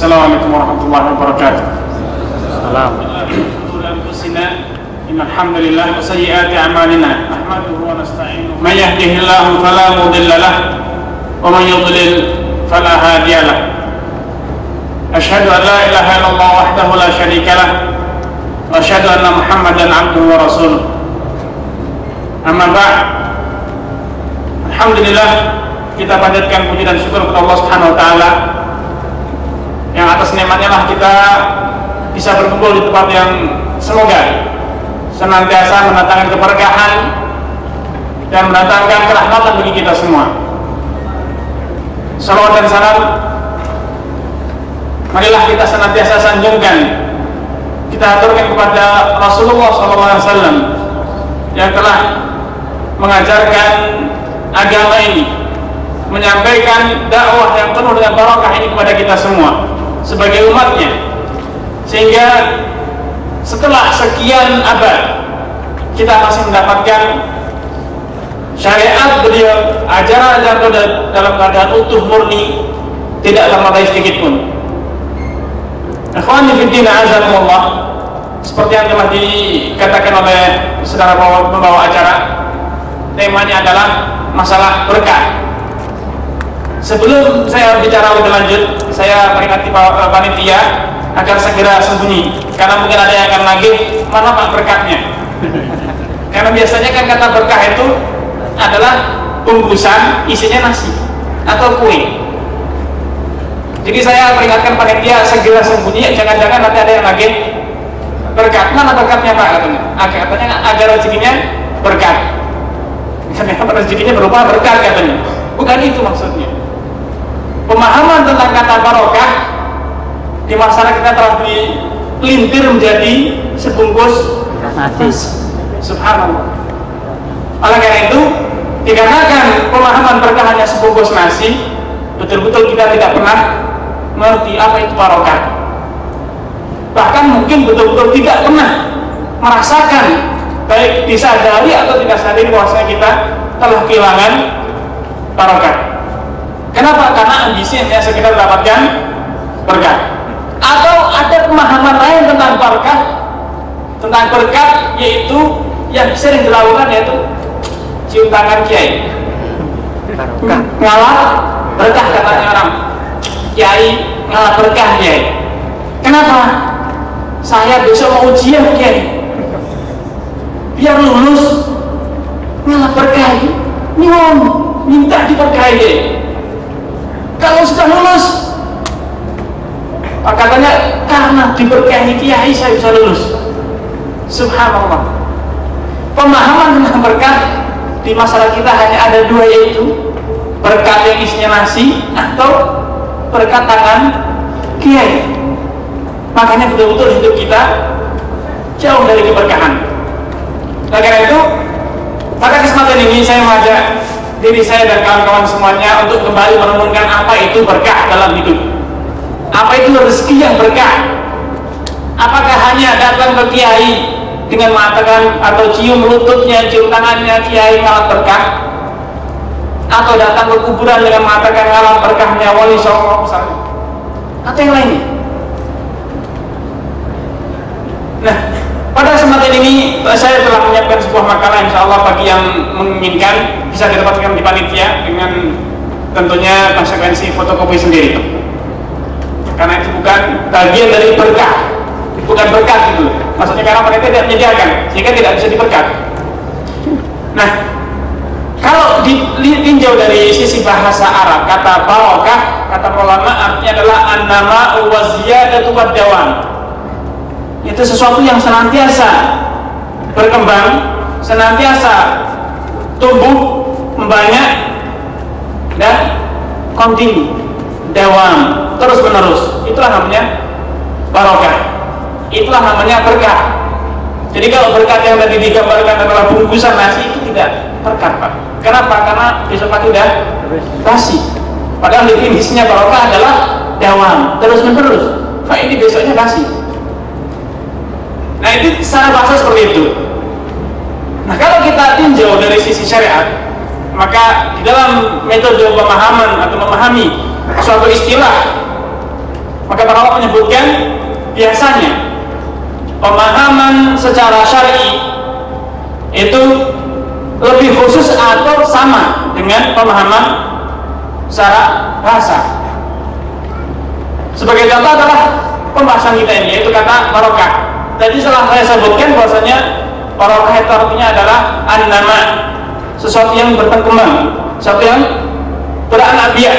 Assalamualaikum warahmatullahi wabarakatuh. Salam. Innal hamdalillah wa sayyiati a'malina nahmaduhu wa nasta'inuhu may yahdihillahu fala mudilla lahu wa man yudlil fala hadiya lahu. Asyhadu an la ilaha illallah wahdahu la syarika lahu wa asyhadu anna Muhammadan 'abduhu wa rasuluh. Amma ba'd. Alhamdulillah, kita panjatkan puji dan syukur kepada Allah Subhanahu wa taala yang atas nikmatnya lah kita bisa berkumpul di tempat yang semoga senantiasa mendatangkan keberkahan dan mendatangkan kerahmatan bagi kita semua. Salawat dan salam marilah kita senantiasa sanjungkan, kita aturkan kepada Rasulullah SAW yang telah mengajarkan agama ini, menyampaikan dakwah yang penuh dengan barakah ini kepada kita semua sebagai umatnya, sehingga setelah sekian abad kita masih mendapatkan syariat beliau, ajaran-ajaran dalam keadaan utuh murni, tidak lemah sedikit pun. Ikhwani fiddin azakumullah, seperti yang telah dikatakan oleh saudara pembawa acara, temanya adalah masalah berkah. Sebelum saya bicara lebih lanjut, saya peringati panitia agar segera sembunyi, karena mungkin ada yang akan nagih, mana pak berkahnya. Karena biasanya kan kata berkah itu adalah bungkusan isinya nasi atau kue. Jadi saya peringatkan panitia segera sembunyi, jangan-jangan nanti ada yang nagih berkat. Mana berkatnya pak? Katanya agar rezekinya berkat. Ternyata rezekinya berupa berkat katanya. Bukan itu maksudnya. Pemahaman tentang kata barokah di masyarakat kita telah dipelintir menjadi sebungkus Nasi. Subhanallah. Oleh karena itu, dikarenakan pemahaman berkah hanya sebungkus nasi, betul-betul kita tidak pernah mengerti apa itu barokah. Bahkan mungkin betul-betul tidak pernah merasakan, baik disadari atau tidak sadari, bahwasanya kita telah kehilangan barokah. Kenapa? Karena ambisi hanya sekedar mendapatkan berkah. Atau ada pemahaman lain tentang barokah, tentang berkat, yaitu yang sering dilakukan, yaitu cium tangan kiai, ngalah berkah katanya orang. Kiai ngalah berkah kiai. Kenapa? Saya besok mau ujian kiai, biar lulus ngalah berkah, minta diberkahi kiai. Kalau sudah lulus, katanya karena diberkahi kiai saya bisa lulus. Subhanallah. Pemahaman tentang berkat di masyarakat kita hanya ada dua, yaitu berkat yang isinya nasi atau berkat tangan kiai. Makanya betul-betul hidup kita jauh dari keberkahan. Oleh karena itu, pada kesempatan ini saya mengajak diri saya dan kawan-kawan semuanya untuk kembali merenungkan apa itu berkah dalam hidup. Apa itu rezeki yang berkah? Apakah hanya datang ke kiai dengan mengatakan atau cium lututnya, cium tangannya kiai ngalah berkah, atau datang ke kuburan dengan mengatakan ngalah berkahnya wali songo misalnya, atau yang lainnya? Nah, pada kesempatan ini saya telah menyiapkan sebuah makalah, insya Allah bagi yang menginginkan bisa didapatkan di panitia dengan tentunya konsekuensi fotokopi sendiri, karena itu bukan bagian dari berkah, bukan berkat itu maksudnya, karena mereka tidak menyediakan sehingga tidak bisa diberkat. Nah, kalau ditinjau dari sisi bahasa Arab, kata barokah, kata ulama artinya adalah an-nama wa ziyadatu wad dawam. Itu sesuatu yang senantiasa berkembang, senantiasa tumbuh, membanyak, dan kontinu, dawam, terus menerus. Itulah namanya barokah, itulah namanya berkah. Jadi kalau berkat yang tadi digambarkan adalah bungkusan nasi, itu tidak berkat pak. Kenapa? Karena besok pagi udah basi. Padahal definisinya barokah adalah dawam, terus menerus. Pak ini besoknya basi. Nah itu secara bahasa seperti itu. Nah kalau kita tinjau dari sisi syariat, maka di dalam metode pemahaman atau memahami suatu istilah Maka para ulama menyebutkan biasanya pemahaman secara syar'i itu lebih khusus atau sama dengan pemahaman secara bahasa. Sebagai contoh adalah pembahasan kita ini, yaitu kata barokah. Tadi setelah saya sebutkan bahwasanya barokah itu artinya adalah an-nama, sesuatu yang berkembang, sesuatu yang beranak piak,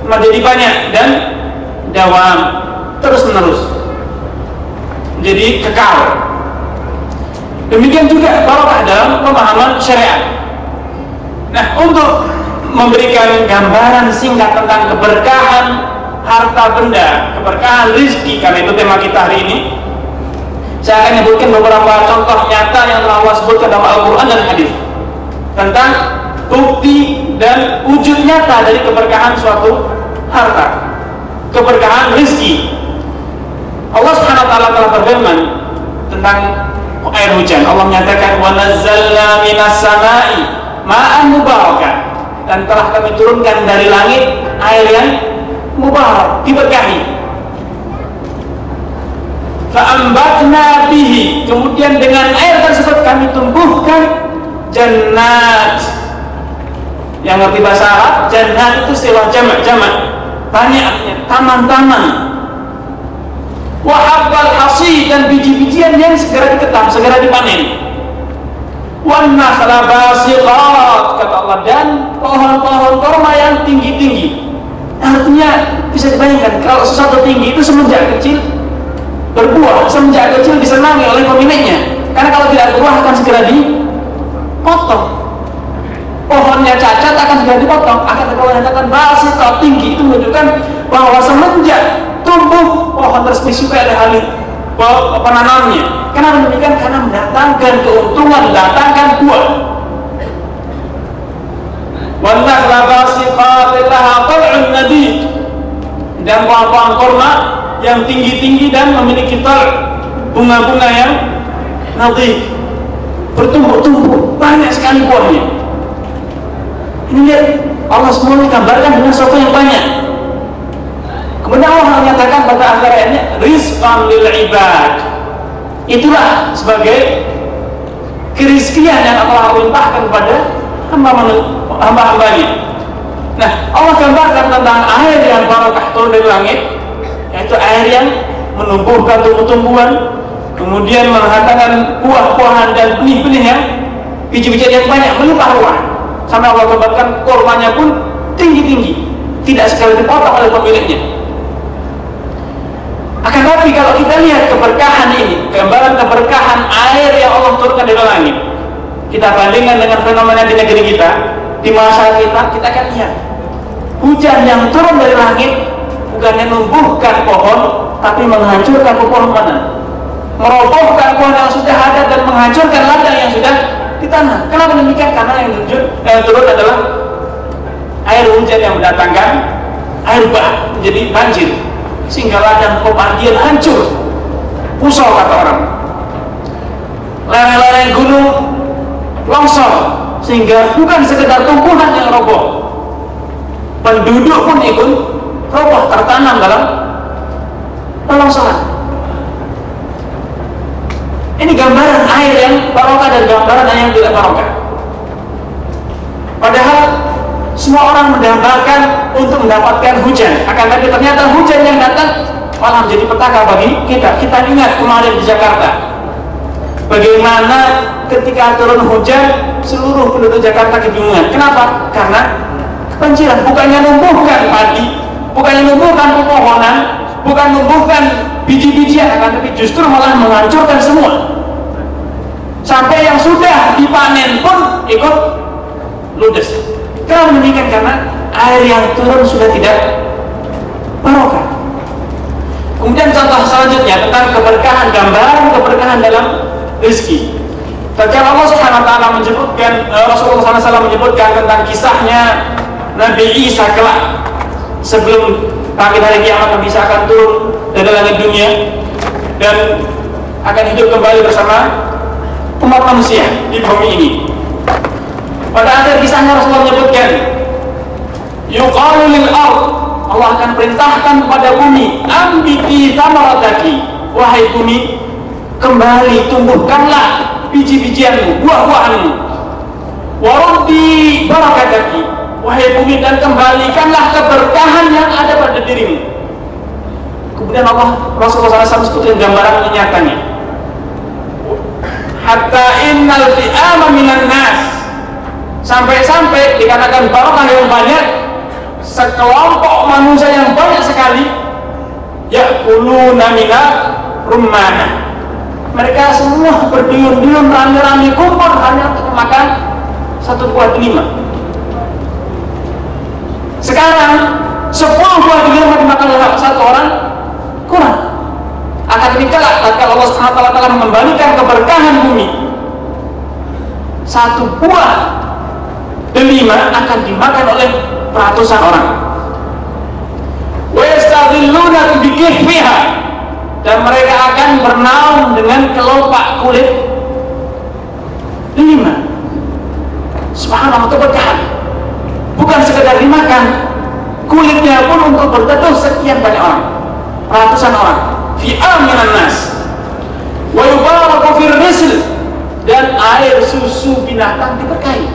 menjadi banyak dan dawam, terus menerus, jadi kekal. Demikian juga barokah dalam pemahaman syariat. Nah, untuk memberikan gambaran singkat tentang keberkahan harta benda, keberkahan rezeki, karena itu tema kita hari ini, saya akan menyebutkan beberapa contoh nyata yang telah Allah sebutkan dalam Al-Quran dan hadis tentang bukti dan wujud nyata dari keberkahan suatu harta, keberkahan rezeki. Allah Subhanahu wa taala telah berfirman tentang air hujan. Allah menyatakan wa nazzalna minas samai ma'an mubarakan, dan telah kami turunkan dari langit air yang mubarak, diberkahi. Fa'ambatna bihi, kemudian dengan air tersebut kami tumbuhkan jannat. Yang ngerti bahasa Arab, jannat itu istilah jamak, banyak artinya taman-taman. Wa habbal hasid, dan biji-bijian yang segera diketam, segera dipanen. Wan nakhla basiqat, kata Allah, dan pohon-pohon korma yang tinggi-tinggi. Artinya bisa dibayangkan kalau sesuatu tinggi itu semenjak kecil berbuah, semenjak kecil disenangi oleh pemiliknya. Karena kalau tidak berbuah akan segera dipotong. Pohonnya cacat akan segera dipotong. Akan kalau dikatakan basiqat, tinggi, itu menunjukkan bahwa semenjak tumbuh pohon tersebut disukai oleh ahli penanamnya. Kenapa demikian? Karena mendatangkan keuntungan, mendatangkan buah. Wannahla basiqatin laha tal'un nadid, dan pohon-pohon kurma yang tinggi-tinggi dan memiliki bunga-bunga yang nadid, bertumbuh-tumbuh, banyak sekali buahnya. Ini lihat, Allah semua gambarkan dengan sesuatu yang banyak. Kemudian Allah menyatakan pada akhir ayatnya rizqan lil ibad, itulah sebagai kerizkian yang Allah limpahkan kepada hamba-hambanya. Nah, Allah gambarkan tentang air yang barakah turun dari langit, yaitu air yang menumbuhkan tumbuh-tumbuhan, kemudian menghasilkan buah-buahan dan benih-benih yang biji-bijian yang banyak, melimpah ruah. Sampai Allah gambarkan kormanya pun tinggi-tinggi, tidak sekali dipotong oleh pemiliknya. Akan tetapi kalau kita lihat keberkahan ini, gambaran keberkahan air yang Allah turunkan dari langit, kita bandingkan dengan fenomena di negeri kita, di masa kita akan lihat hujan yang turun dari langit bukannya menumbuhkan pohon, tapi menghancurkan pepohonan, merobohkan pohon yang sudah ada dan menghancurkan ladang yang sudah ditanam. Kenapa demikian? Karena yang turun adalah air hujan yang mendatangkan air bah, menjadi banjir, sehingga ladang pemandian hancur, pusau kata orang. Lereng-lereng gunung longsor, sehingga bukan sekedar tumbuhan yang roboh, penduduk pun ikut roboh, tertanam dalam longsoran. Ini gambaran air yang barokah dan gambaran air yang tidak barokah. Padahal semua orang mendambakan untuk mendapatkan hujan, akan tapi ternyata hujan yang datang malah menjadi petaka bagi kita. Kita ingat kemarin di Jakarta, bagaimana ketika turun hujan seluruh penduduk Jakarta kebingungan. Kenapa? Karena kebanjiran. Bukannya numbuhkan padi, bukannya numbuhkan pepohonan, bukan numbuhkan biji-bijian, akan tapi justru malah menghancurkan semua. Sampai yang sudah dipanen pun ikut ludes. Kenapa demikian? Karena air yang turun sudah tidak barokah. Kemudian contoh selanjutnya tentang keberkahan, gambaran keberkahan dalam rezeki. Tatkala Allah Subhanahu wa taala menyebutkan, Rasulullah SAW menyebutkan tentang kisahnya Nabi Isa kelak sebelum bangkit hari kiamat. Nabi Isa akan turun dari langit dunia dan akan hidup kembali bersama umat manusia di bumi ini. Pada akhir kisahnya Rasulullah menyebutkan yuqalu lil ard, Allah akan perintahkan kepada bumi, ambiti tamarataki, wahai bumi, kembali tumbuhkanlah biji-bijianmu, buah-buahanmu. Waruddi barakataki, wahai bumi, dan kembalikanlah keberkahan yang ada pada dirimu. Kemudian Rasulullah SAW sebutkan gambaran nyatanya. Hatta innal fi'ama minan nas, sampai-sampai dikatakan barokah yang banyak, sekelompok manusia yang banyak sekali, ya'kuluna minal rummanah, mereka semua berduyun-duyun rame-rame kumpul hanya untuk makan satu buah delima. Sekarang 10 buah delima dimakan oleh satu orang kurang. Akan demikianlah tatkala Allah SWT telah mengembalikan keberkahan bumi, satu buah delima akan dimakan oleh ratusan orang. Wa yastadilluna bikihfiha, dan mereka akan bernaung dengan kelopak kulit delima. Subhanallah, keberkahan. Bukan sekedar dimakan, kulitnya pun untuk berteduh sekian banyak orang, ratusan orang. Fi aminan nas wa yubaraku fir rizq, dan air susu binatang diberkahi.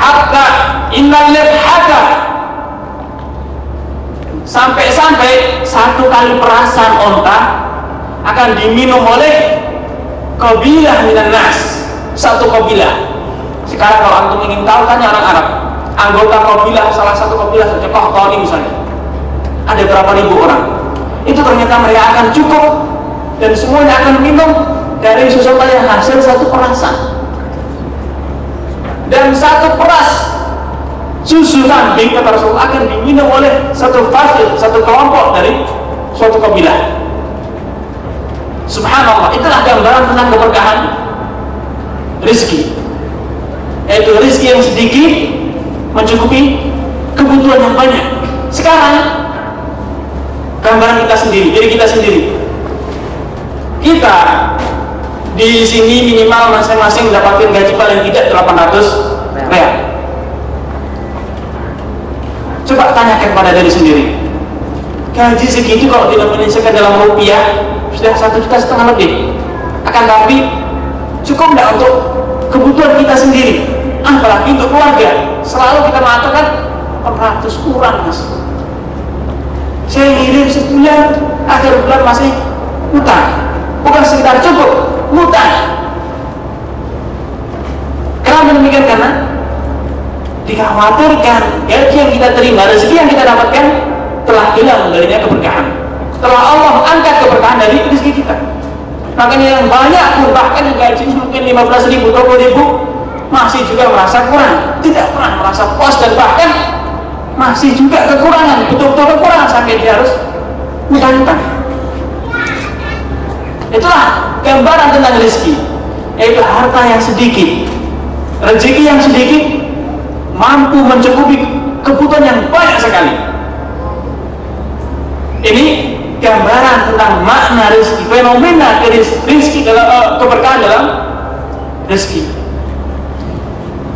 Hatta innal libhata, sampai-sampai satu kali perasan onta akan diminum oleh qabilah minan nas, satu qabilah. Sekarang kalau antum ingin tahu, tanya orang Arab, anggota qabilah, salah satu qabilah saja, Qahtani misalnya, ada berapa ribu orang, itu ternyata mereka akan cukup dan semuanya akan minum dari susu yang hasil satu perasan. Dan satu peras susu kambing, kata Rasulullah, akan diminum oleh satu fasil, satu kelompok dari suatu kabilah. Subhanallah, itulah gambaran tentang keberkahan rizki, yaitu rizki yang sedikit mencukupi kebutuhan yang banyak. Sekarang gambaran kita sendiri, diri kita sendiri. Kita di sini minimal masing-masing mendapatkan gaji paling tidak 800 real. Coba tanyakan pada diri sendiri, gaji segitu kalau dinominasikan dalam rupiah sudah 1,5 juta lebih. Akan tapi cukup tidak untuk kebutuhan kita sendiri, apalagi untuk keluarga. Selalu kita mengatakan 400 kurang, mas. Saya ngirim sebulan, akhir bulan masih utang. Bukan sekitar cukup, utang. Kenapa demikian? Karena dikhawatirkan gaji yang kita terima, rezeki yang kita dapatkan telah hilang darinya keberkahan. Setelah Allah angkat keberkahan dari rezeki kita, makanya yang banyak pun, bahkan yang gajinya mungkin 15.000, 20.000, masih juga merasa kurang, tidak pernah merasa puas, dan bahkan masih juga kekurangan, betul-betul kekurangan sampai dia harus utang-utang. Itulah gambaran tentang rezeki, yaitu harta yang sedikit, rezeki yang sedikit mampu mencukupi kebutuhan yang banyak sekali. Ini gambaran tentang makna rezeki, fenomena rezeki dalam keberkahan dalam rezeki.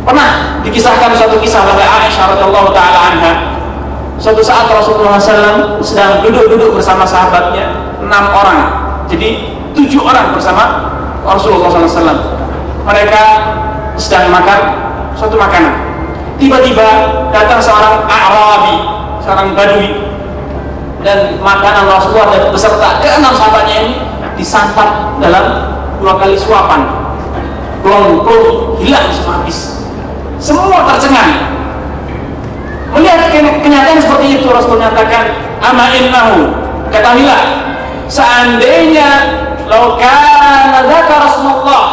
Pernah dikisahkan suatu kisah oleh Aisyah radhiyallahu taala anha. Suatu saat Rasulullah SAW sedang duduk-duduk bersama sahabatnya, 6 orang. Jadi 7 orang bersama Rasulullah SAW. Mereka sedang makan suatu makanan. Tiba-tiba datang seorang Arabi, seorang Badui, dan makanan Rasulullah dan beserta ke-6 sahabatnya ini disantap dalam 2 kali suapan. Plong-plong, hilang semua habis. Semua tercengang. Melihat kenyataan seperti itu, Rasul menyatakan, ama innahu, ketahuilah, seandainya laukana dzaka Rasulullah,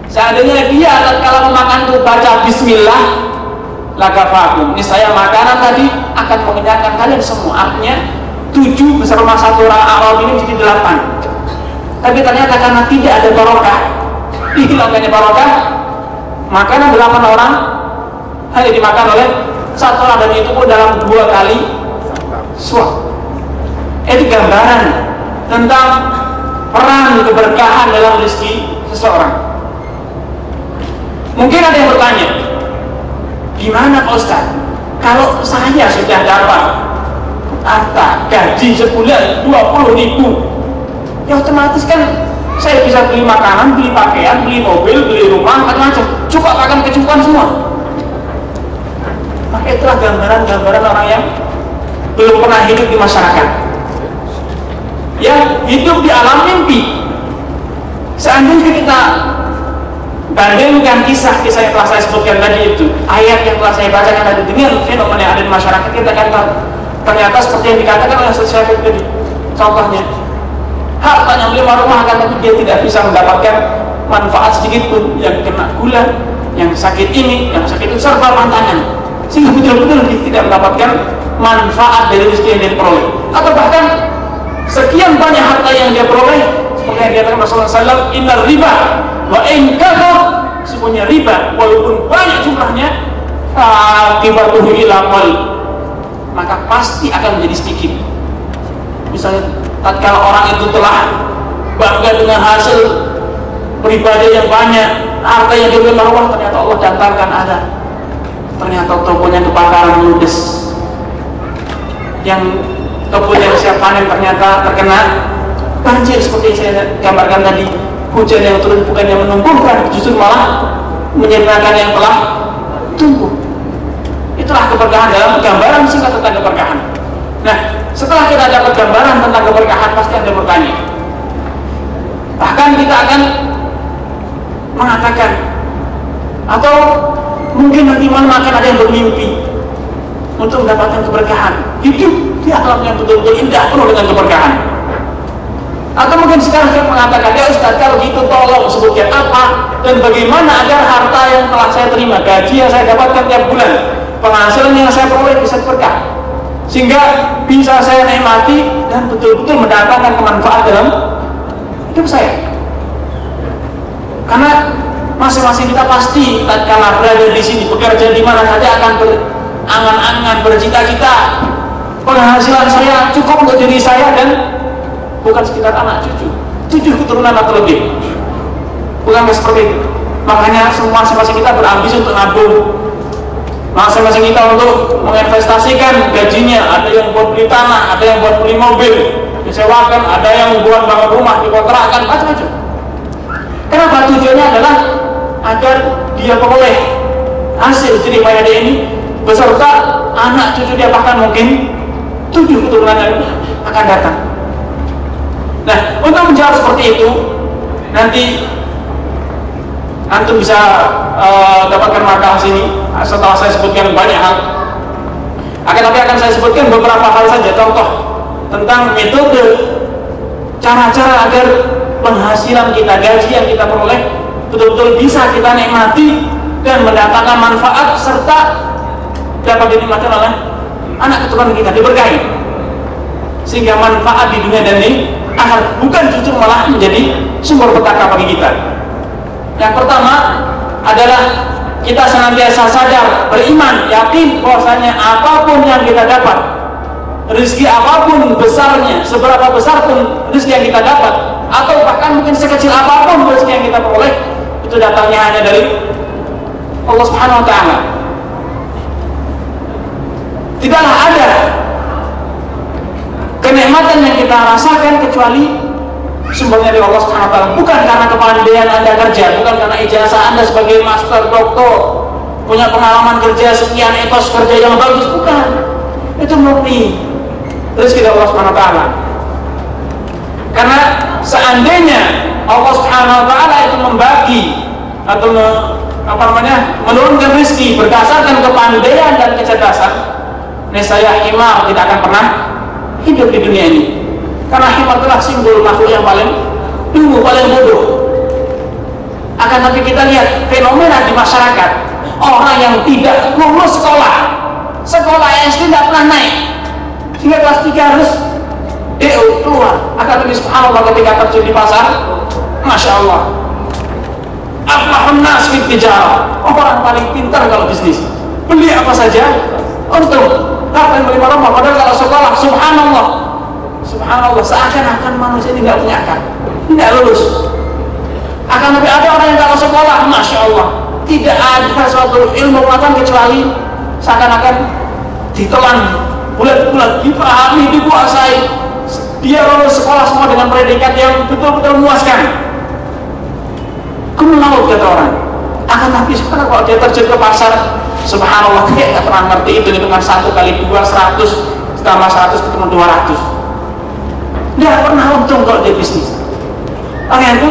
seandainya dia tatkala memakan itu baca bismillah, lakafakum, niscaya makanan tadi akan mengenyangkan kalian semua. Artinya 7 bersama 1 orang Arab ini jadi 8. Tapi ternyata karena tidak ada barokah, dihilangkannya barokah, makanan 8 orang hanya dimakan oleh 1 orang, dan itu pun dalam 2 kali suap. Itu gambaran tentang peran keberkahan dalam rezeki seseorang. Mungkin ada yang bertanya, gimana Pak Ustaz? Kalau saya sudah dapat harta gaji sebulan 20.000, ya otomatis kan saya bisa beli makanan, beli pakaian, beli mobil, beli rumah, macam-macam, cukup akan kecukupan semua. Maka itulah gambaran-gambaran orang yang belum pernah hidup di masyarakat, yang hidup di alam mimpi. Seandainya kita bandingkan kisah-kisah yang telah saya sebutkan tadi itu, ayat yang telah saya bacakan tadi dengan fenomena yang ada di masyarakat, kita akan tahu ternyata seperti yang dikatakan oleh Syafi'i tadi. Contohnya, hartanya beli rumah akan, tapi dia tidak bisa mendapatkan manfaat sedikit pun. Yang kena gula, yang sakit ini, yang sakit itu, serba pantangan, sehingga betul-betul dia tidak mendapatkan manfaat dari rezeki yang dia peroleh. Atau bahkan sekian banyak harta yang dia peroleh, seperti yang dikatakan Rasulullah SAW, innar riba wa in kathur, semuanya riba walaupun banyak jumlahnya, akibatuhu ila qal, maka pasti akan menjadi sedikit. Misalnya tatkala orang itu telah bangga dengan hasil beribadah yang banyak, harta yang dia marwah, ternyata Allah datangkan ada, ternyata tokonya kebakaran ludes, yang kebun yang siap panen ternyata terkena banjir seperti yang saya gambarkan tadi. Hujan yang turun bukan yang menumbuhkan, justru malah menyernakan yang telah tumbuh. Itulah keberkahan dalam gambaran singkat tentang keberkahan. Nah, setelah kita dapat gambaran tentang keberkahan, pasti Anda bertanya. Bahkan kita akan mengatakan, atau mungkin nanti malam akan ada yang bermimpi untuk mendapatkan keberkahan. Hidup di alam yang betul-betul indah penuh dengan keberkahan. Atau mungkin sekarang saya mengatakan, ya Ustaz, kalau gitu tolong sebutkan apa dan bagaimana agar harta yang telah saya terima, gaji yang saya dapatkan tiap bulan, penghasilan yang saya peroleh bisa berkah, sehingga bisa saya nikmati dan betul-betul mendatangkan kemanfaat dalam hidup saya. Karena masing-masing kita pasti tatkala berada di sini, bekerja di mana saja akan berangan-angan, bercita-cita penghasilan saya cukup untuk diri saya dan bukan sekitar anak cucu, 7 keturunan atau lebih. Bukan seperti itu. Makanya semua masing-masing kita berambisi untuk nabung, masing-masing kita untuk menginvestasikan gajinya. Ada yang buat beli tanah, ada yang buat beli mobil disewakan, ada yang buat bangun rumah dikontrakkan, macam-macam. Kenapa? Tujuannya adalah agar dia peroleh hasil jerih payah dia ini beserta anak cucu dia, bahkan mungkin 7 keturunan yang akan datang. Nah, untuk menjawab seperti itu, nanti antum bisa dapatkan makalah sini setelah saya sebutkan banyak hal. Tapi akan saya sebutkan beberapa hal saja, contoh tentang metode, cara-cara agar penghasilan kita, gaji yang kita peroleh betul-betul bisa kita nikmati dan mendatangkan manfaat serta dapat dinikmati oleh anak keturunan kita, diberkahi, sehingga manfaat di dunia dan di akhirat, bukan justru malah menjadi sumber petaka bagi kita. Yang pertama adalah kita senantiasa sadar, beriman, yakin bahwasanya apapun yang kita dapat, rezeki apapun besarnya, seberapa besar pun rezeki yang kita dapat, atau bahkan mungkin sekecil apapun rezeki yang kita peroleh, itu datangnya hanya dari Allah Subhanahu wa Ta'ala. Tidaklah ada kenikmatan yang kita rasakan kecuali sumbernya dari Allah Subhanahu wa Ta'ala. Bukan karena kepandaian Anda kerja, bukan karena ijazah Anda sebagai master, doktor, punya pengalaman kerja sekian, etos kerja yang bagus, bukan. Itu murni rezeki dari Allah Subhanahu wa Ta'ala. Karena seandainya Allah Subhanahu wa Ta'ala itu membagi atau menurunkan rezeki berdasarkan kepandaian dan kecerdasan, nescaya himar tidak akan pernah hidup di dunia ini. Karena himar adalah simbol makhluk yang paling dungu, paling bodoh. Akan tapi kita lihat fenomena di masyarakat, orang yang tidak lulus sekolah SD tidak pernah naik, sehingga kelas 3 harus DO keluar. Akan tapi subhanallah ketika terjun di pasar, Masya Allah, aflahun nas fit tijarah, orang paling pintar kalau bisnis, beli apa saja untung. Apa yang beli rumah, padahal kalau sekolah, subhanallah, seakan-akan manusia ini nggak punya akal, tidak lulus. Akan tapi ada orang yang kalau sekolah, Masya Allah, tidak ada suatu ilmu pengetahuan kecuali seakan-akan ditelan bulat-bulat, dipahami, dikuasai, dia lulus sekolah semua dengan predikat yang betul-betul memuaskan, kumlaut kata orang. Akan tapi sekarang kalau dia terjun ke pasar, subhanallah, kayak nggak pernah ngerti itu dengan 1 kali 2 100 tambah 100 ketemu 200. Dia pernah untung kalau dia bisnis. Makanya itu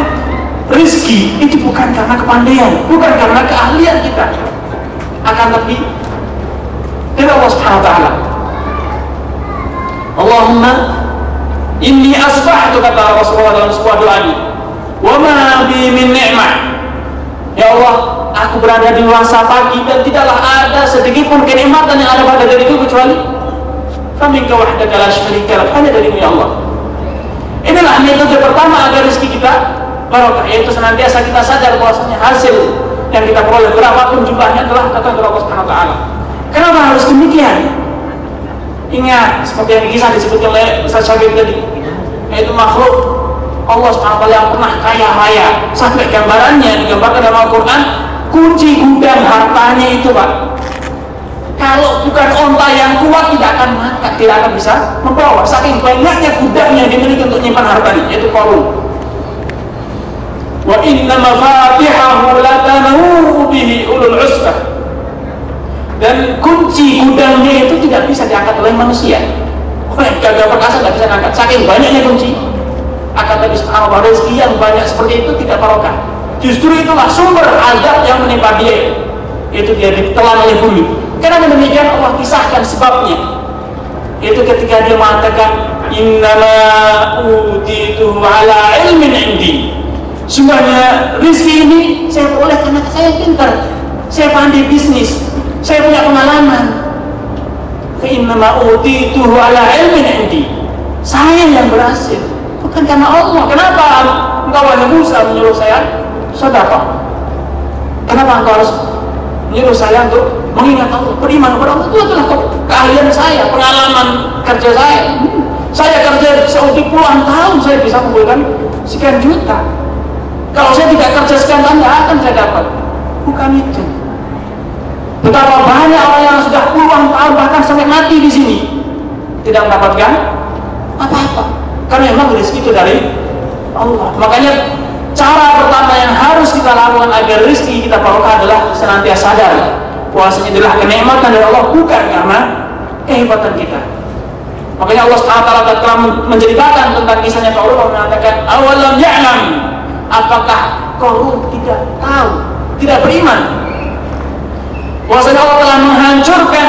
rezeki itu bukan karena kepandaian, bukan karena keahlian kita, akan tapi dari Allah Subhanahu wa taala. Allahumma inni asbahtu, kata Rasulullah dalam sebuah doanya, wa ma bi min ni'mah. Ya Allah, aku berada di masa pagi dan tidaklah ada sedikit pun kenikmatan yang ada pada diriku kecuali faminka wahdaka la syarika lak, hanya darimu ya Allah. Inilah metode pertama agar rezeki kita barokah, yaitu senantiasa kita sadar bahwasanya hasil yang kita peroleh berapapun jumlahnya telah datang dari Allah Subhanahu wa taala. Kenapa harus demikian? Ingat seperti yang kisah disebutkan oleh Ustaz Syakir tadi, yaitu makhluk Allah Subhanahu wa taala yang pernah kaya raya sampai gambarannya digambarkan dalam Al-Qur'an, kunci gudang hartanya itu, Pak, kalau bukan onta yang kuat tidak akan mangkat, tidak akan bisa membawa. Saking banyaknya gudang yang dimiliki untuk menyimpan hartanya, yaitu Qarun. Wa inna mafatihahu latanu bihi ulul usbah. Dan kunci gudangnya itu tidak bisa diangkat oleh manusia. Gagah perkasa tidak bisa diangkat, saking banyaknya kunci. Akan tapi subhanallah, rezeki yang banyak seperti itu tidak barokah. Justru itulah sumber azab yang menimpa dia, itu dia ditelan oleh bumi. Karena demikian Allah kisahkan sebabnya, yaitu ketika dia mengatakan innama utituhu ala ilmin indi, sungguhnya rezeki ini saya peroleh karena saya pintar, saya pandai bisnis, saya punya pengalaman. Innama utituhu ala ilmin indi, saya yang berhasil, bukan karena Allah. Kenapa engkau wahai Musa menyuruh saya sedekah? Kenapa engkau harus menyuruh saya untuk mengingat Allah, beriman kepada Allah? Itu adalah keahlian saya, pengalaman kerja saya. Saya kerja di Saudi puluhan tahun, saya bisa mengumpulkan sekian juta. Kalau saya tidak kerja sekian tahun, tidak akan saya dapat. Bukan itu. Betapa banyak orang yang sudah puluhan tahun bahkan sampai mati di sini tidak mendapatkan apa-apa, karena memang rezeki itu dari Allah. Makanya cara pertama yang harus kita lakukan agar rezeki kita barokah adalah senantiasa sadar bahwasanya adalah kenikmatan dari Allah, bukan karena kehebatan kita. Makanya Allah SWT telah menceritakan tentang kisahnya Qarun, mengatakan awalam ya'lam, apakah Qarun tidak tahu, tidak beriman bahwasanya Allah telah menghancurkan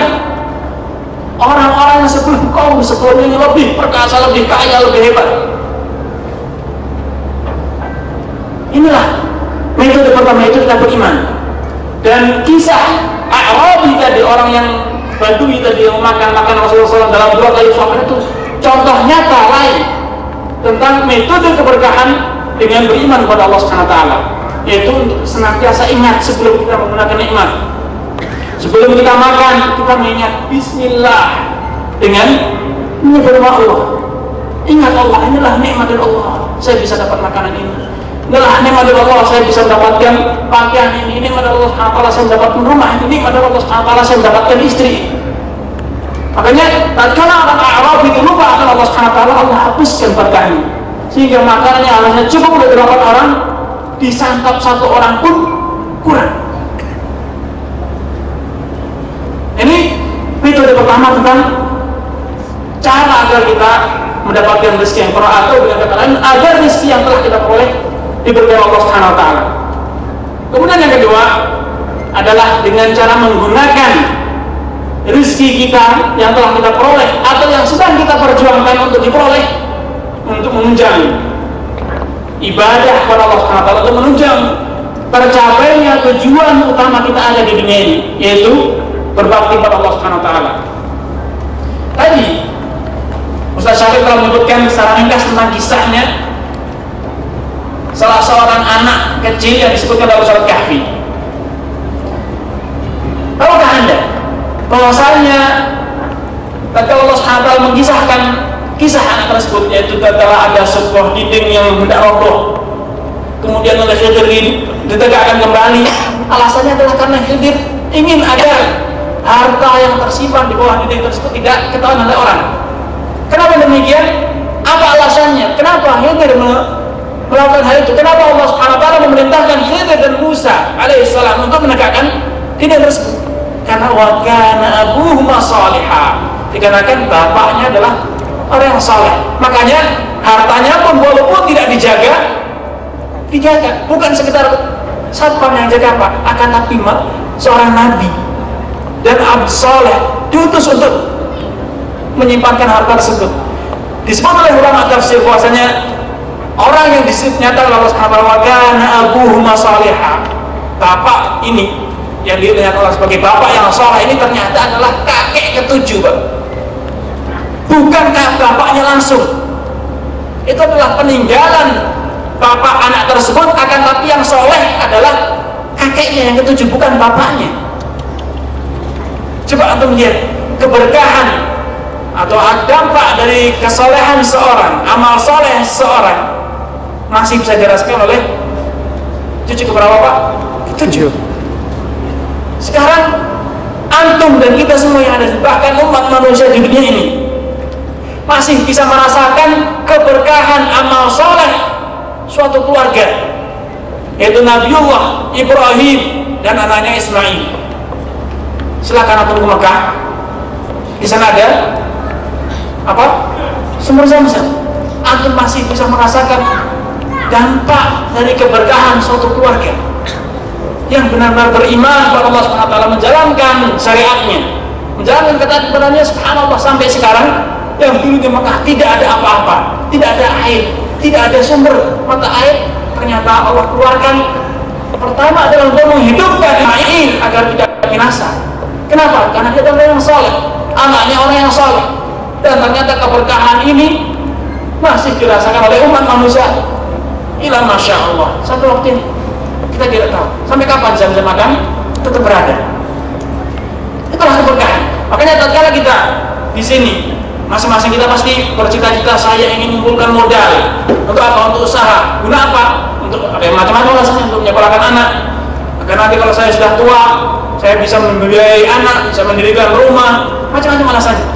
orang-orang yang sebelum kaum sebelumnya lebih perkasa, lebih kaya, lebih hebat. Inilah metode pertama, itu kita beriman. Dan kisah A'rabi tadi, orang yang Badui tadi yang makan Rasulullah SAW dalam 2 kali suapin, itu contoh nyata lain tentang metode keberkahan dengan beriman kepada Allah SWT, yaitu untuk senantiasa ingat sebelum kita menggunakan nikmat. Sebelum kita makan, kita mengingat bismillah dengan menyebut nama Allah. Ingat Allah, inilah nikmat dari Allah, saya bisa dapat makanan ini. Inilah nikmat dari Allah, saya bisa mendapatkan pakaian ini. Nikmat dari Allah SWT, saya mendapatkan rumah ini. Nikmat dari Allah SWT, saya mendapatkan istri. Makanya tatkala orang Arab itu lupa akan Allah SWT, Allah hapuskan berkahnya, sehingga makanannya hanya cukup untuk 8 orang, disantap 1 orang pun kurang. Ini metode pertama tentang cara agar kita mendapatkan rezeki yang peroleh, atau dengan kata lain agar rezeki yang telah kita peroleh diberikan Allah Subhanahu wa taala. Kemudian yang kedua adalah dengan cara menggunakan rezeki kita yang telah kita peroleh atau yang sedang kita perjuangkan untuk diperoleh untuk menunjang ibadah kepada Allah Subhanahu wa taala, untuk menunjang tercapainya tujuan utama kita ada di dunia ini, yaitu berbakti kepada Allah Subhanahu wa taala. Tadi Ustaz Syakir telah menyebutkan secara ringkas tentang kisahnya salah seorang anak kecil yang disebutkan dalam surat Kahfi. Tahukah Anda bahwasanya ketika Allah SWT mengisahkan kisah anak tersebut, yaitu tatkala ada sebuah dinding yang hendak roboh, kemudian oleh Khidir ditegakkan kembali, alasannya adalah karena Khidir ingin agar harta yang tersimpan di bawah dinding tersebut tidak ketahuan oleh orang. Kenapa demikian? Apa alasannya? Kenapa Khidir melakukan hal itu? Kenapa Allah Subhanahu wa taala memerintahkan Khidir dan Musa alaihissalam untuk menegakkan dinding tersebut? Karena wa kana abuhuma salihah. Dikarenakan bapaknya adalah orang yang saleh. Makanya hartanya pun walaupun tidak dijaga, bukan sekedar satpam yang jaga apa, akan tapi seorang nabi dan abd saleh diutus untuk menyimpankan harta tersebut. Disebut oleh ulama tafsir bahwasanya orang yang dinyatakan Allah Subhanahu wa taala abuhuma salihah, bapak ini yang dilihat Allah sebagai bapak yang saleh ini ternyata adalah kakek ketujuh, Pak. Bukan bapaknya langsung. Itu adalah peninggalan bapak anak tersebut, akan tapi yang soleh adalah kakeknya yang ketujuh, bukan bapaknya. Coba antum lihat keberkahan atau dampak dari kesolehan seorang, amal soleh seorang masih bisa dirasakan oleh cucu keberapa, Pak? Ketujuh. Sekarang antum dan kita semua yang ada, bahkan umat manusia di dunia ini masih bisa merasakan keberkahan amal soleh suatu keluarga, yaitu Nabiullah Ibrahim dan anaknya Ismail. Silakan antum ke Mekah, di sana ada apa? Sumur Zam-Zam. Antum masih bisa merasakan dampak dari keberkahan suatu keluarga yang benar-benar beriman kepada Allah Subhanahu wa taala, menjalankan syariatnya, menjalankan ketaatan kepadanya. Subhanallah, sampai sekarang yang dulu di Mekah tidak ada apa-apa, tidak ada air, tidak ada sumber mata air, ternyata Allah keluarkan. Pertama adalah untuk menghidupkan Ismail agar tidak binasa. Kenapa? Karena dia orang yang saleh, anaknya orang yang saleh, dan ternyata keberkahan ini masih dirasakan oleh umat manusia. Ila masya Allah, satu waktu ini kita tidak tahu sampai kapan Zam-Zam akan tetap berada. Itulah keberkahan. Makanya tatkala kita di sini, masing-masing kita pasti bercita-cita, saya ingin mengumpulkan modal untuk apa? Untuk usaha. Guna apa? Untuk ada yang macam-macam alasannya, untuk menyekolahkan anak, agar nanti kalau saya sudah tua saya bisa membiayai anak, bisa mendirikan rumah, macam-macam alasannya.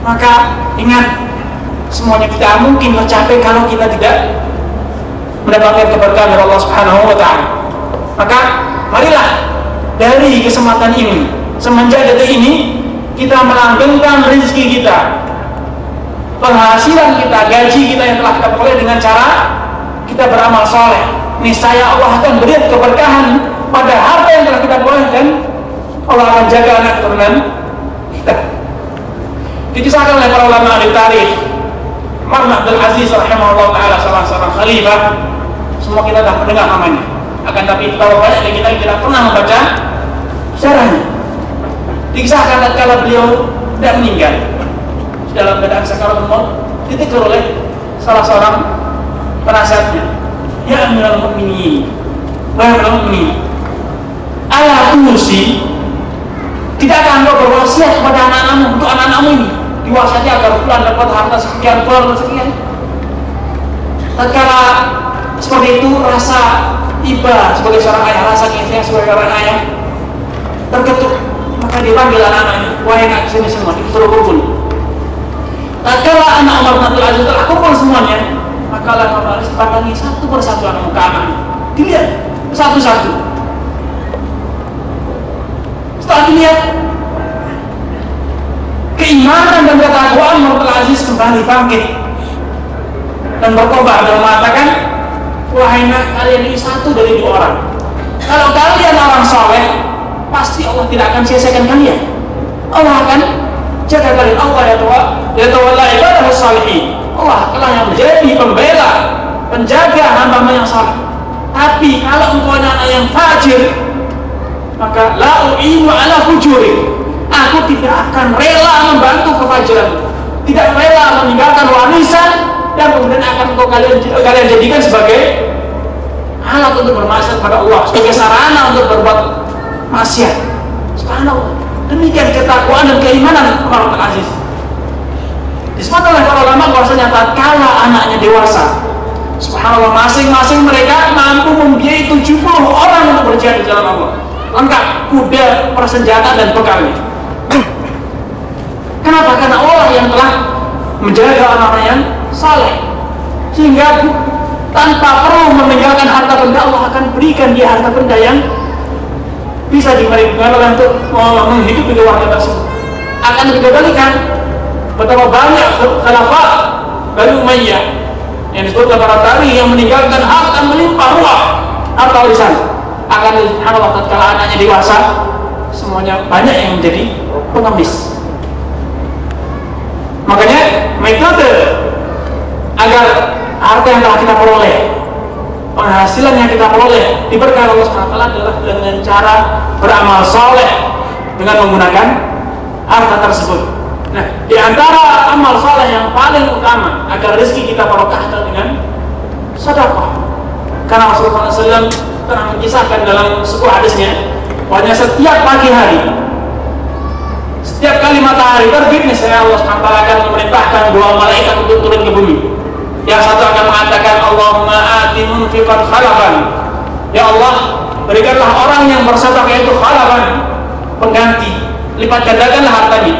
Maka ingat, semuanya tidak mungkin tercapai kalau kita tidak mendapatkan keberkahan dari Allah Subhanahu wa taala. Maka marilah dari kesempatan ini, semenjak detik ini, kita melanggengkan rezeki kita, penghasilan kita, gaji kita yang telah kita peroleh dengan cara kita beramal soleh. Niscaya Allah akan beri keberkahan pada harta yang telah kita peroleh, dan Allah akan jaga anak keturunan kita. Dikisahkan oleh para ulama ahli tarikh, Umar bin Abdul Aziz rahimahullah taala, salah seorang khalifah, semua kita dah mendengar namanya. Akan tapi kalau banyak dari kita yang tidak pernah membaca sejarahnya. Dikisahkan tatkala beliau tidak meninggal, dalam keadaan sakaratul maut, ditegur oleh salah seorang penasihatnya, ya Amirul Mukminin, wahai Amirul Mukminin, ala tusi, tidakkah engkau berwasiat kepada anak-anakmu, untuk anak-anakmu ini diwasiati agar pulang dapat harta sekian, pulang sekian. Tatkala seperti itu, rasa iba sebagai seorang ayah, rasa kisah sebagai seorang ayah terketuk. Maka dipanggil anak-anaknya, wahai anak sini semua, disuruh kumpul. Tatkala anak Umar bin Abdul Aziz telah kumpul semuanya, maka Umar bin Abdul Aziz pandangi satu persatu anak muka anak, dilihat satu-satu. Setelah dilihat, keimanan dan ketakwaan Umar bin Abdul Aziz kembali bangkit dan berkobar dan mengatakan, wahai nak, kalian ini satu dari dua orang. Kalau kalian orang soleh, pasti Allah tidak akan sia-siakan kalian. Allah akan jaga kalian. Allah ya tawalla ibadah salihin. Allah telah yang menjadi pembela, penjaga hamba yang saleh. Tapi kalau engkau anak yang fajir, maka la u'inu ala fujuri, aku tidak akan rela membantu kefajiran, tidak rela meninggalkan warisan, dan kemudian akan kalian jadikan sebagai alat untuk bermaksiat pada Allah, sebagai sarana untuk berbuat maksiat. Subhanallah, demikian ketakwaan dan keimanan Umar bin Aziz. Disebut oleh para ulama bahwasanya tatkala anaknya dewasa, subhanallah, masing-masing mereka mampu membiayai 70 orang untuk berjihad di jalan Allah. lengkap, kuda, persenjataan dan bekalnya. Kenapa? Karena Allah yang telah menjaga orang-orang yang saleh, sehingga tanpa perlu meninggalkan harta benda, Allah akan berikan dia harta benda yang bisa digunakan untuk menghidupi keluarga tersebut. Akan dikembalikan betapa banyak khalafah Bani Umayyah yang disebut para tabi'in yang meninggalkan harta melimpah ruah, harta warisan. Akan subhanallah tatkala anaknya dewasa, semuanya banyak yang menjadi pengemis. Makanya metode agar harta yang telah kita peroleh, penghasilan yang kita peroleh diberkahi Allah SWT adalah dengan cara beramal soleh dengan menggunakan harta tersebut. Nah, di antara amal soleh yang paling utama agar rezeki kita barokah adalah dengan sedekah. Karena Rasulullah SAW pernah mengisahkan dalam sebuah hadisnya, bahwa setiap pagi hari, setiap kali matahari terbit, niscaya Allah SWT akan memerintahkan dua malaikat untuk turun ke bumi. Yang satu akan mengatakan, Allahumma ati munfiqan khalafan, ya Allah, berikanlah orang yang bersedekah itu khalafan, pengganti, lipat gandakanlah hartanya.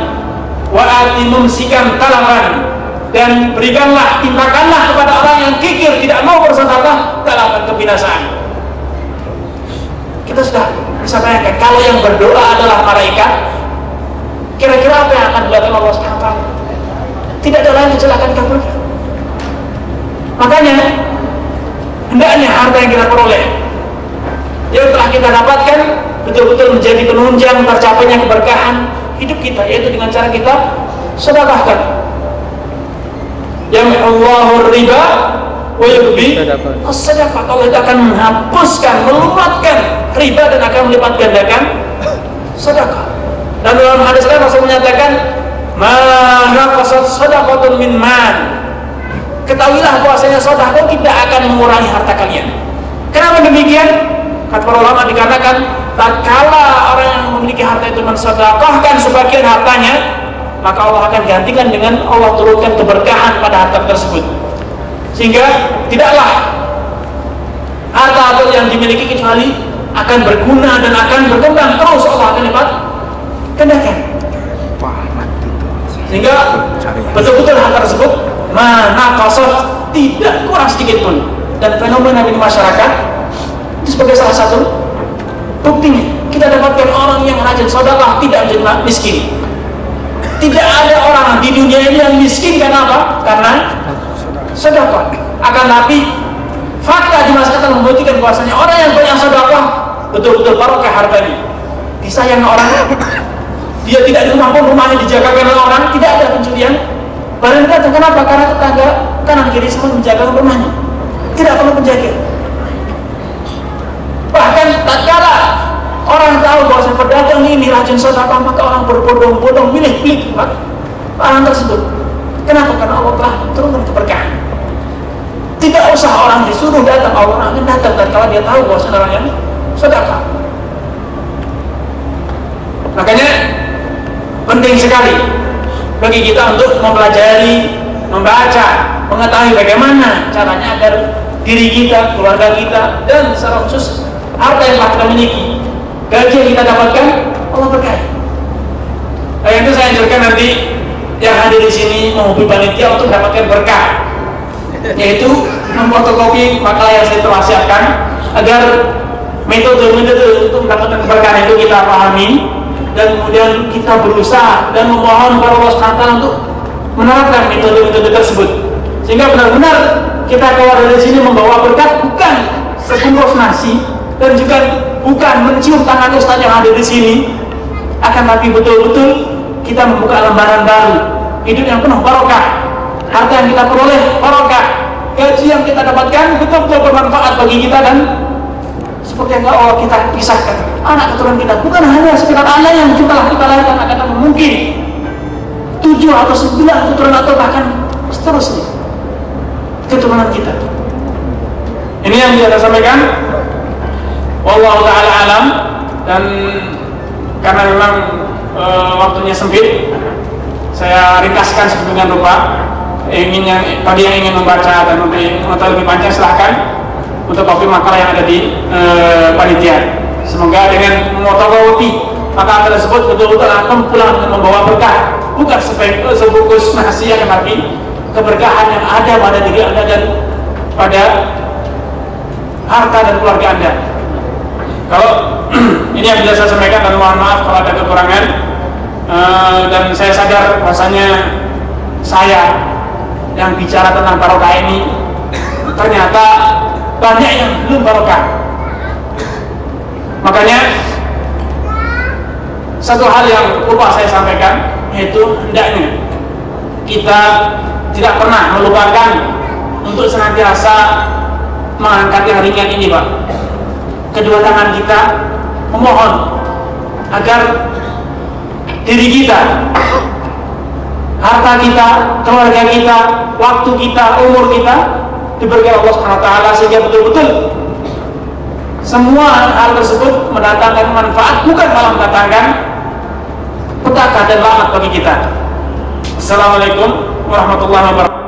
Wa ati mumsikan talafan, dan berikanlah, timpakanlah kepada orang yang kikir tidak mau bersedekah, talafan, kebinasaan. Kita sudah bisa bayangkan, kalau yang berdoa adalah malaikat, kira-kira apa yang akan dilakukan Allah SWT? Tidak ada lain kecuali akan dikabulkan. Makanya hendaknya harta yang kita peroleh, yang telah kita dapatkan, betul-betul menjadi penunjang tercapainya keberkahan hidup kita, yaitu dengan cara kita sedekahkan. Yamhullahu riba wa yurbi as-sadaqah. Allah akan menghapuskan, melumatkan riba dan akan melipat gandakan sedekah. Dan dalam hadis lain Rasul menyatakan, ma naqasat sadaqatun min mal. Ketahuilah bahwasanya sedekah tidak akan mengurangi harta kalian. Kenapa demikian? Kata para ulama, dikarenakan tatkala orang yang memiliki harta itu mensedekahkan sebagian hartanya, maka Allah akan gantikan dengan Allah turunkan keberkahan pada harta tersebut, sehingga tidaklah harta yang dimiliki kecuali akan berguna dan akan berkembang terus. Allah akan lipat gandakan, sehingga betul-betul harta tersebut mana kosong, tidak kurang sedikit pun. Dan fenomena di masyarakat itu sebagai salah satu buktinya. Kita dapatkan orang yang rajin sedekah tidak menjadi miskin. Tidak ada orang di dunia ini yang miskin karena apa? Karena sedekah. Akan tapi fakta di masyarakat membuktikan bahwasanya orang yang banyak sedekah betul-betul barokah hartanya, disayang orang. Dia tidak di rumah pun rumahnya dijaga oleh orang, tidak ada pencurian. Barang kata kenapa? Karena tetangga kanan kiri semua menjaga rumahnya, tidak perlu penjaga. Bahkan tatkala orang tahu bahwa pedagang ini rajin sedekah, maka orang berbondong-bondong milih barang tersebut. Kenapa? Karena Allah telah turunkan keberkahan. Tidak usah orang disuruh datang, Allah akan datang tatkala dia tahu bahwa saudaranya sedekah. Makanya penting sekali bagi kita untuk mempelajari, membaca, mengetahui bagaimana caranya agar diri kita, keluarga kita, dan secara khusus harta yang telah kita miliki, gaji yang kita dapatkan, Allah berkahi. Nah, itu saya anjurkan nanti yang hadir di sini menghubungi panitia untuk mendapatkan berkah, yaitu memfotokopi makalah yang saya telah siapkan, agar metode-metode untuk mendapatkan keberkahan itu kita pahami, dan kemudian kita berusaha dan memohon kepada Allah SWT untuk menerapkan metode-metode tersebut, sehingga benar-benar kita keluar dari sini membawa berkat, bukan sebungkus nasi dan juga bukan mencium tangan ustaz yang ada di sini, akan tapi betul-betul kita membuka lembaran baru hidup yang penuh barokah. Harta yang kita peroleh barokah, gaji yang kita dapatkan betul-betul bermanfaat bagi kita, dan seperti yang Allah kita kisahkan, anak keturunan kita bukan hanya sekedar anak yang kita lahirkan, akan tapi mungkin 7 atau 9 keturunan atau bahkan seterusnya keturunan kita. Ini yang bisa saya sampaikan. Wallahu ta'ala alam. Dan karena memang waktunya sempit, saya ringkaskan sedemikian rupa. Bagi yang ingin membaca dan lebih panjang, silahkan untuk kopi makalah yang ada di panitia. Semoga dengan memotong maka tersebut betul-betul akan pulang membawa berkah, bukan sebungkus nasi yang tapi keberkahan yang ada pada diri Anda dan pada harta dan keluarga Anda. Kalau ini yang bisa saya sampaikan, dan mohon maaf kalau ada kekurangan. Dan saya sadar bahwasanya saya yang bicara tentang barokah ini ternyata banyak yang belum barokah. Makanya satu hal yang lupa saya sampaikan, yaitu hendaknya kita tidak pernah melupakan untuk senantiasa mengangkat yang ringan ini, Pak. Kedua tangan kita memohon agar diri kita, harta kita, keluarga kita, waktu kita, umur kita diberikan Allah SWT, sehingga betul-betul semua hal tersebut mendatangkan manfaat, bukan malah mendatangkan petaka dan laknat bagi kita. Assalamualaikum warahmatullahi wabarakatuh.